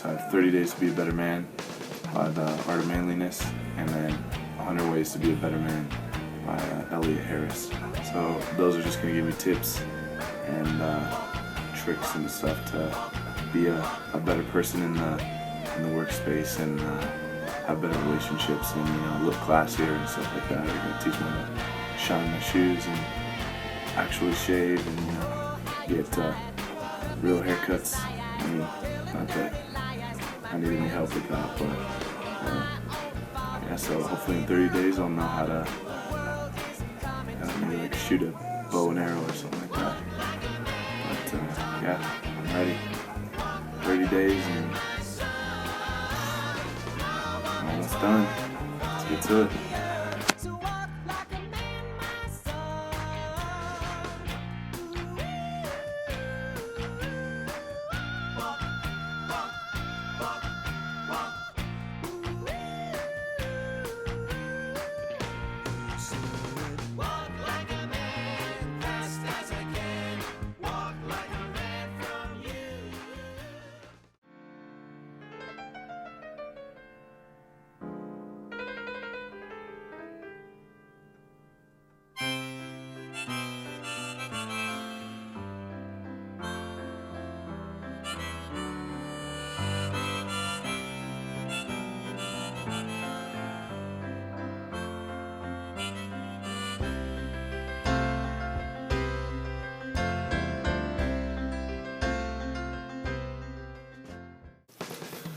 So I have 30 Days to Be a Better Man by The Art of Manliness, and then 100 Ways to Be a Better Man by Elliot Harris. So those are just going to give me tips and tricks and stuff to be a better person in the workspace and have better relationships and look classier and stuff like that. They're going to teach me to shine my shoes and actually shave and get real haircuts. I mean, not that I need any help with that, but yeah. So hopefully in 30 days I'll know how to maybe like shoot a bow and arrow or something like that. But yeah, I'm ready. 30 days and I'm almost done. Let's get to it.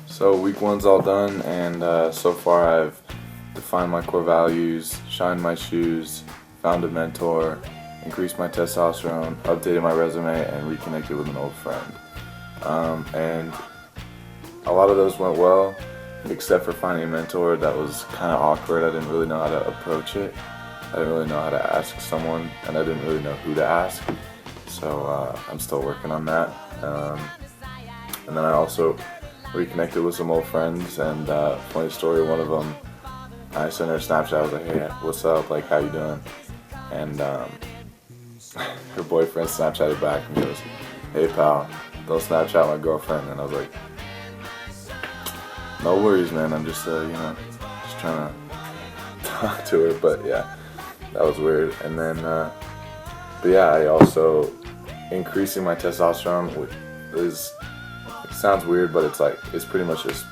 So week one's all done, and so far I've defined my core values, shined my shoes, found a mentor, increased my testosterone, updated my resume, and reconnected with an old friend. And a lot of those went well, except for finding a mentor. That was kind of awkward. I didn't really know how to approach it. I didn't really know how to ask someone, and I didn't really know who to ask. So I'm still working on that. And then I also reconnected with some old friends, and funny story, one of them, I sent her a Snapchat. I was like, hey, what's up, like, how you doing? And her boyfriend Snapchatted back and goes, hey pal, don't Snapchat my girlfriend. And I was like, no worries man, I'm just just trying to talk to her. But yeah, that was weird. And then but yeah, I also increasing my testosterone, which sounds weird, but it's pretty much just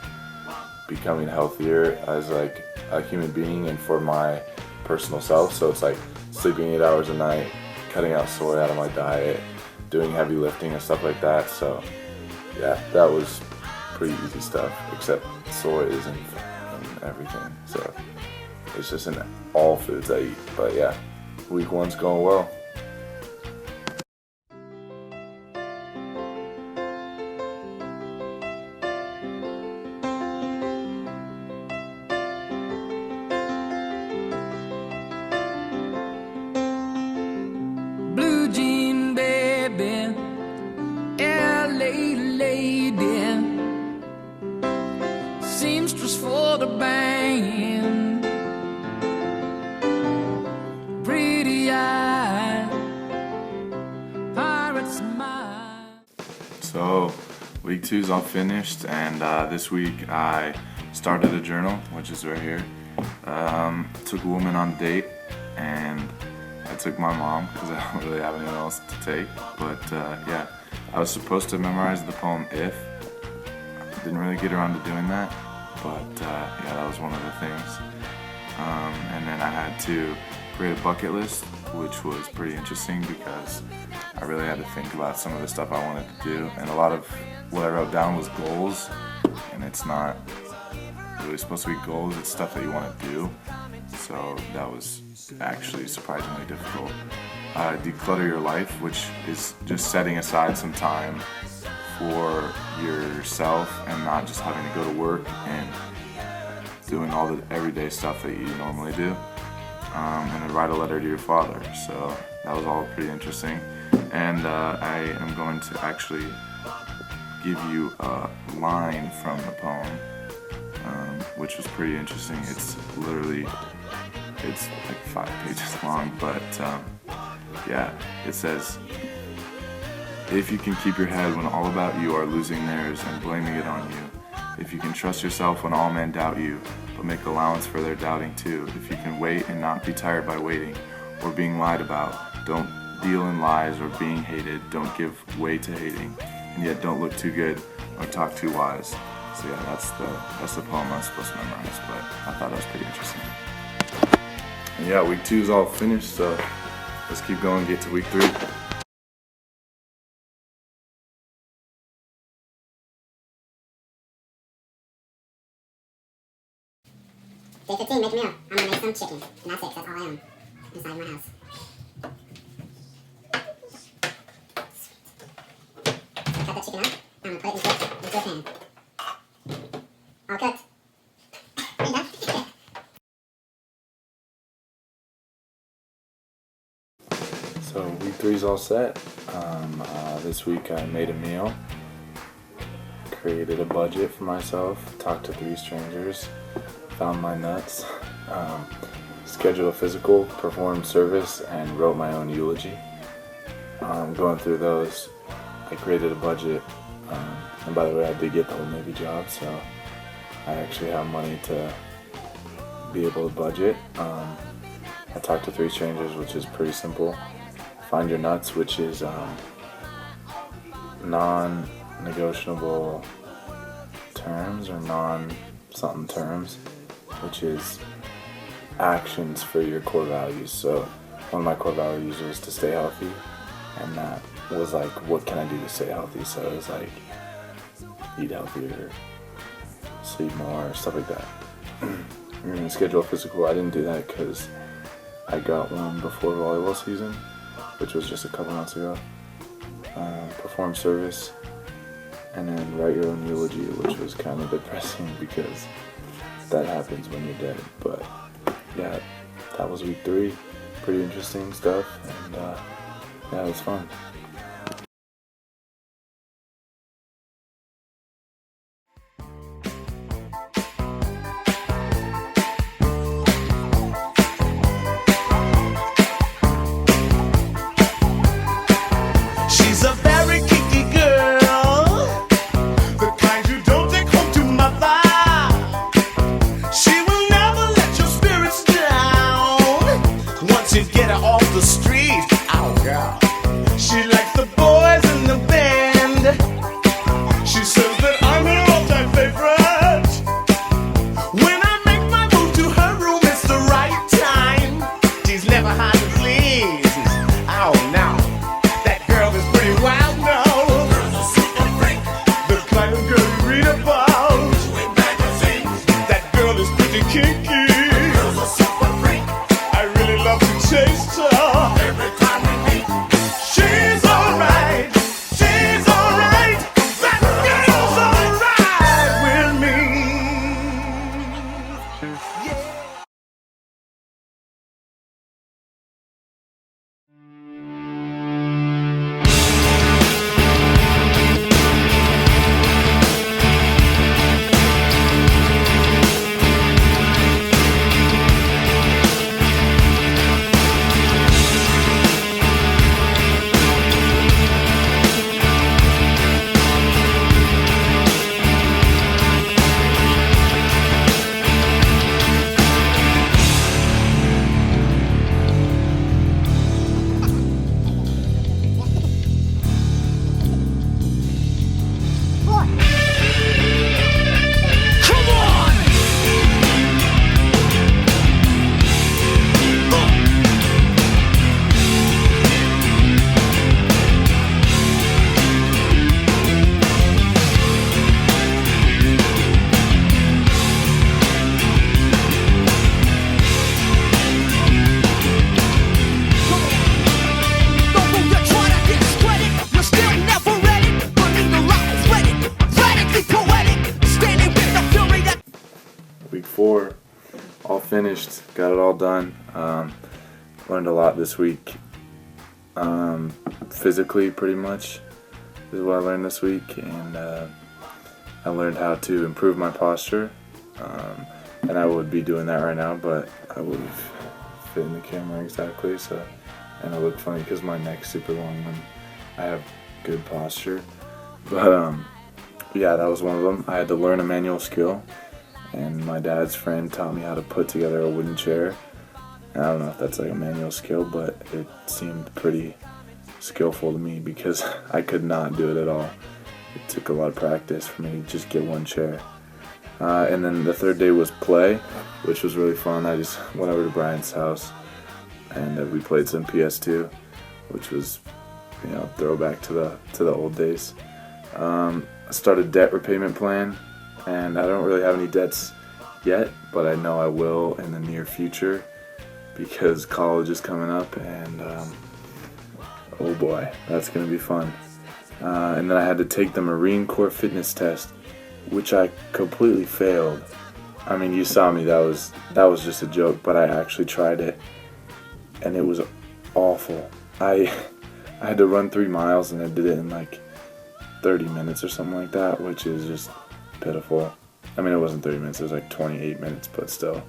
becoming healthier as like a human being and for my personal self. So it's like sleeping 8 hours a night, cutting out soy out of my diet, doing heavy lifting and stuff like that. So yeah, that was pretty easy stuff, except soy isn't in everything. So it's just in all foods I eat. But yeah, week one's going well. Seamstress for the band, pretty eye, pirate's mind. So week two's all finished, and this week I started a journal, which is right here. Took a woman on a date, and I took my mom because I don't really have anyone else to take. But yeah, I was supposed to memorize the poem If. Didn't really get around to doing that, but yeah, that was one of the things. And then I had to create a bucket list, which was pretty interesting because I really had to think about some of the stuff I wanted to do. And a lot of what I wrote down was goals, and it's not really supposed to be goals, it's stuff that you want to do. So that was actually surprisingly difficult. Declutter your life, which is just setting aside some time for yourself and not just having to go to work and doing all the everyday stuff that you normally do. And then write a letter to your father. So that was all pretty interesting. And I am going to actually give you a line from the poem, which was pretty interesting. It's like 5 pages long, but yeah, it says, if you can keep your head when all about you are losing theirs and blaming it on you, if you can trust yourself when all men doubt you, but make allowance for their doubting too, if you can wait and not be tired by waiting, or being lied about, don't deal in lies, or being hated, don't give way to hating, and yet don't look too good or talk too wise. So yeah, that's the poem I was supposed to memorize, but I thought it was pretty interesting. And yeah, week 2 is all finished, so let's keep going and get to week 3. Day 15, make a meal. I'm gonna make some chicken, and that's it. That's all I own inside my house. So cut that chicken up. I'm gonna put it into a pan. All cooked. Are you done? Yeah. So week 3 is all set. This week I made a meal, created a budget for myself, talked to 3 strangers, found my nuts, scheduled a physical, performed service, and wrote my own eulogy. Going through those, I created a budget, and by the way, I did get the Old Navy job, so I actually have money to be able to budget. I talked to 3 strangers, which is pretty simple. Find your nuts, which is non-negotiable terms or non-something terms, which is actions for your core values. So one of my core values was to stay healthy, and that was like, what can I do to stay healthy? So it was like, eat healthier, sleep more, stuff like that. You're gonna schedule a physical. I didn't do that because I got one before volleyball season, which was just a couple months ago. Perform service, and then write your own eulogy, which was kind of depressing because that happens when you're dead. But yeah, that was week 3. Pretty interesting stuff, and yeah, it was fun. She's a very kinky girl, the kind you don't take home to mother. She will never let your spirits down once you get her off the street. Oh girl, she likes the boys in the band. She says that I'm her all-time favorite. When I make my move to her room, it's the right time. She's never hard to please. Oh no, that girl is pretty wild now. The kind of girl you read about. That girl is pretty kinky. I really love to taste her. She's alright. She's alright. That girl's alright with me. Week 4, all finished, got it all done. Learned a lot this week. Physically, pretty much, is what I learned this week, and I learned how to improve my posture. And I would be doing that right now, but I wouldn't fit in the camera exactly. So, and I look funny because my neck's super long when I have good posture. But yeah, that was one of them. I had to learn a manual skill, and my dad's friend taught me how to put together a wooden chair. And I don't know if that's like a manual skill, but it seemed pretty skillful to me because I could not do it at all. It took a lot of practice for me to just get one chair. And then the third day was play, which was really fun. I just went over to Brian's house, and we played some PS2, which was, throwback to the old days. I started a debt repayment plan, and I don't really have any debts yet, but I know I will in the near future because college is coming up, and oh boy, that's gonna be fun. And then I had to take the Marine Corps fitness test, which I completely failed. I mean, you saw me, that was just a joke, but I actually tried it, and it was awful. I had to run 3 miles, and I did it in like 30 minutes or something like that, which is just pitiful. I mean, it wasn't 30 minutes, it was like 28 minutes, but still,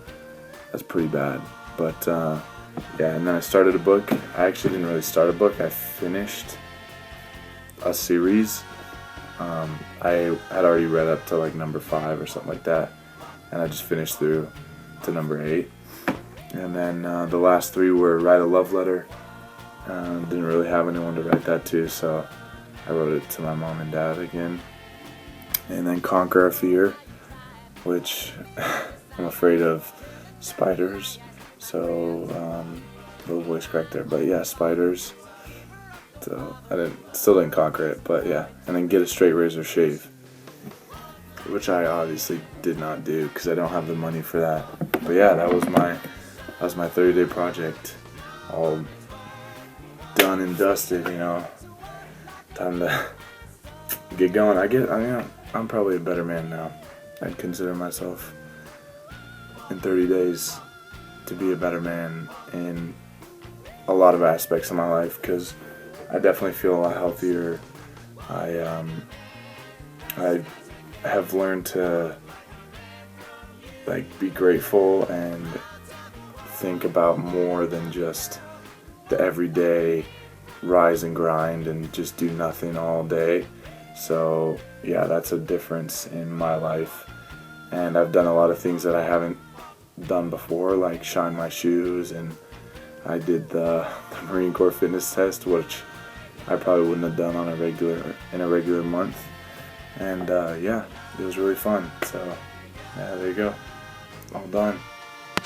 that's pretty bad. But yeah, and then I started a book. I actually didn't really start a book, I finished a series. I had already read up to like number 5 or something like that, and I just finished through to number 8. And then the last 3 were Write a Love Letter. Didn't really have anyone to write that to, so I wrote it to my mom and dad again. And then Conquer a Fear, which I'm afraid of spiders, so little voice crack there, but yeah, spiders. So I still didn't conquer it, but yeah. And then Get a Straight Razor Shave, which I obviously did not do because I don't have the money for that. But yeah, that was my 30-day project, all done and dusted. Time to get going. I'm probably a better man now. I'd consider myself in 30 days to be a better man in a lot of aspects of my life, because I definitely feel a lot healthier. I have learned to be grateful and think about more than just the everyday rise and grind and just do nothing all day. So yeah, that's a difference in my life. And I've done a lot of things that I haven't done before, like shine my shoes, and I did the Marine Corps fitness test, which I probably wouldn't have done in a regular month. And yeah, it was really fun. So yeah, there you go. All done.